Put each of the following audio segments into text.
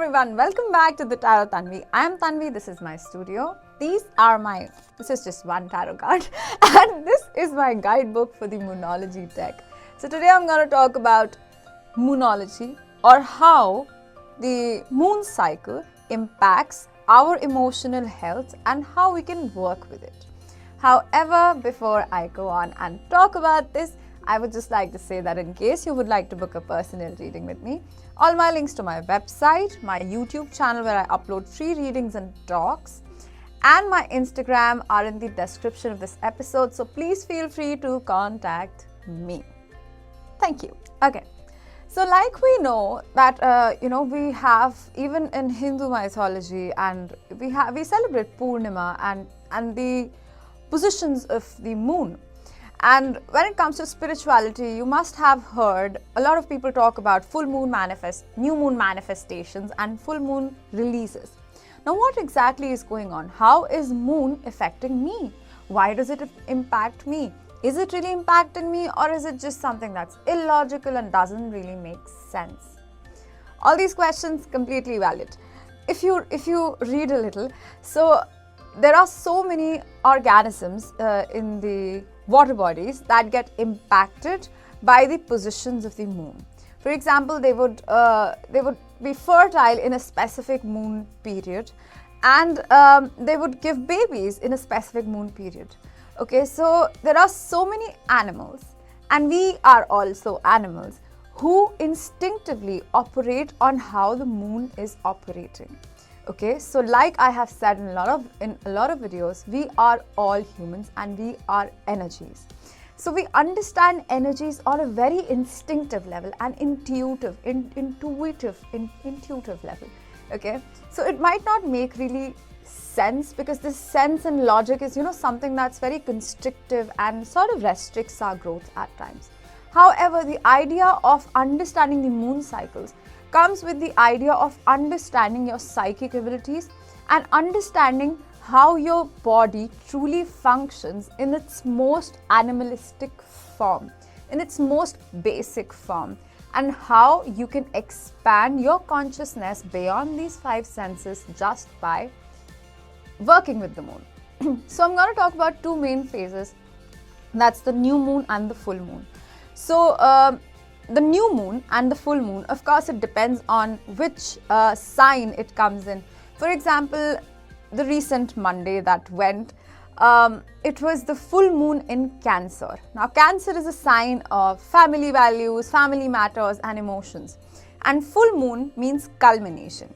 everyone, welcome back to the Tarot Tanvi. I am Tanvi, this is my studio. This is just one tarot card and this is my guidebook for the Moonology deck. So today I'm going to talk about Moonology, or how the moon cycle impacts our emotional health and how we can work with it. However, before I go on and talk about this, I would just like to say that in case you would like to book a personal reading with me, all my links to my website, my YouTube channel where I upload free readings and talks, and my Instagram are in the description of this episode. So please feel free to contact me. Thank you. Okay. So like we know that, we have, even in Hindu mythology, and we celebrate Purnima and the positions of the moon. And when it comes to spirituality, you must have heard a lot of people talk about new moon manifestations and full moon releases. Now, what exactly is going on? How is moon affecting me? Why does it impact me? Is it really impacting me, or is it just something that's illogical and doesn't really make sense? All these questions completely valid. If you read a little, so there are so many organisms in the water bodies that get impacted by the positions of the moon. For example, they would be fertile in a specific moon period, and they would give babies in a specific moon period. Okay, so there are so many animals, and we are also animals, who instinctively operate on how the moon is operating. Okay, so like I have said in a lot of videos, we are all humans and we are energies. So we understand energies on a very instinctive level and intuitive level. Okay, so it might not make really sense, because this sense and logic is something that's very constrictive and sort of restricts our growth at times. However, the idea of understanding the moon cycles comes with the idea of understanding your psychic abilities and understanding how your body truly functions in its most animalistic form, in its most basic form, and how you can expand your consciousness beyond these five senses just by working with the moon. So I'm going to talk about two main phases. That's the new moon and the full moon. So the new moon and the full moon, of course, it depends on which sign it comes in. For example, the recent Monday that went, it was the full moon in Cancer. Now, Cancer is a sign of family values, family matters, and emotions. And full moon means culmination.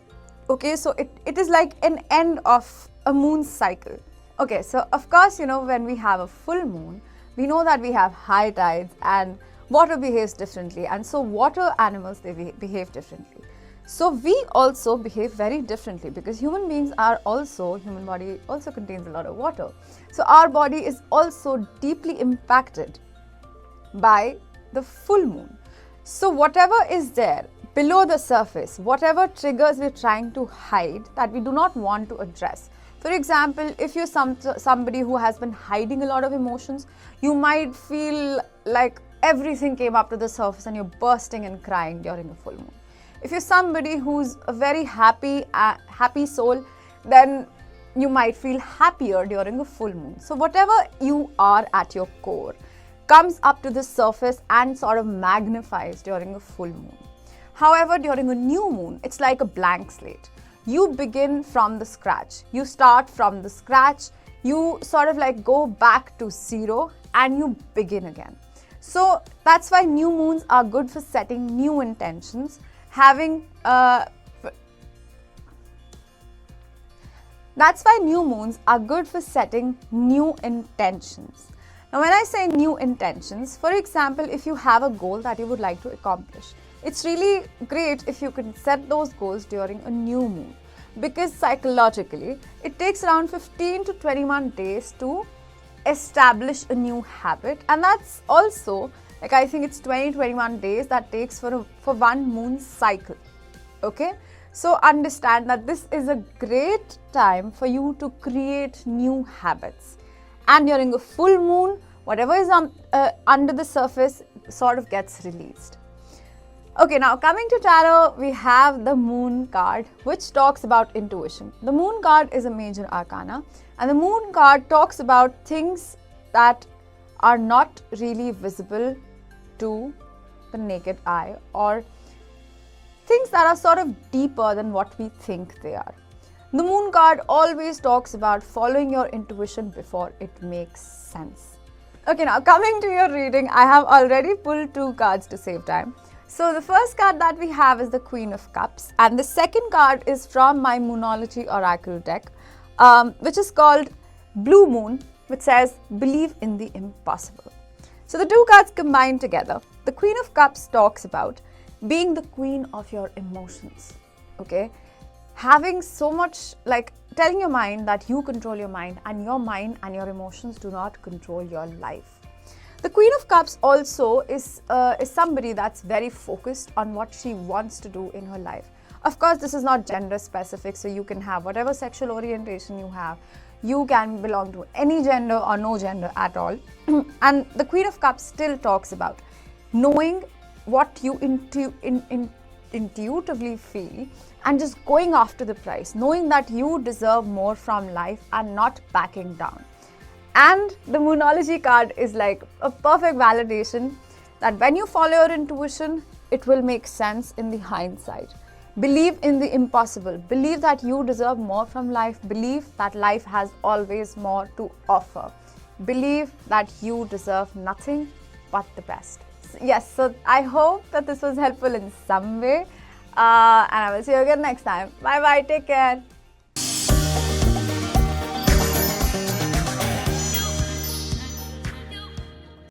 Okay, so it is like an end of a moon cycle. Okay, so of course, when we have a full moon, we know that we have high tides and water behaves differently, and so water animals, they behave differently. So we also behave very differently, because human body also contains a lot of water. So our body is also deeply impacted by the full moon. So whatever is there below the surface, whatever triggers we're trying to hide that we do not want to address. For example, if you're somebody who has been hiding a lot of emotions, you might feel like everything came up to the surface and you're bursting and crying during a full moon. If you're somebody who's a very happy soul, then you might feel happier during a full moon. So whatever you are at your core comes up to the surface and sort of magnifies during a full moon. However, during a new moon, it's like a blank slate. You begin from the scratch. You start from the scratch. You sort of like go back to zero and you begin again. So that's why new moons are good for setting new intentions, That's why new moons are good for setting new intentions. Now, when I say new intentions, for example, if you have a goal that you would like to accomplish, it's really great if you can set those goals during a new moon, because psychologically, it takes around 15 to 21 days to establish a new habit, and that's also I think it's 20-21 days that takes for one moon cycle. Okay, so understand that this is a great time for you to create new habits, and during a full moon, whatever is under the surface sort of gets released. Okay, now coming to tarot, we have the Moon card, which talks about intuition. The Moon card is a major arcana, and the Moon card talks about things that are not really visible to the naked eye, or things that are sort of deeper than what we think they are. The Moon card always talks about following your intuition before it makes sense. Okay, now coming to your reading, I have already pulled 2 cards to save time. So the first card that we have is the Queen of Cups, and the second card is from my Moonology Oracle deck, which is called Blue Moon, which says, believe in the impossible. So the 2 cards combined together. The Queen of Cups talks about being the queen of your emotions, okay? Having so much, like telling your mind that you control your mind and your emotions do not control your life. The Queen of Cups also is somebody that's very focused on what she wants to do in her life. Of course, this is not gender specific, so you can have whatever sexual orientation you have. You can belong to any gender or no gender at all. And the Queen of Cups still talks about knowing what you intuitively feel and just going after the prize, knowing that you deserve more from life and not backing down. And the Moonology card is like a perfect validation that when you follow your intuition, it will make sense in the hindsight. Believe in the impossible. Believe that you deserve more from life. Believe that life has always more to offer. Believe that you deserve nothing but the best. Yes, so I hope that this was helpful in some way. And I will see you again next time. Bye bye. Take care.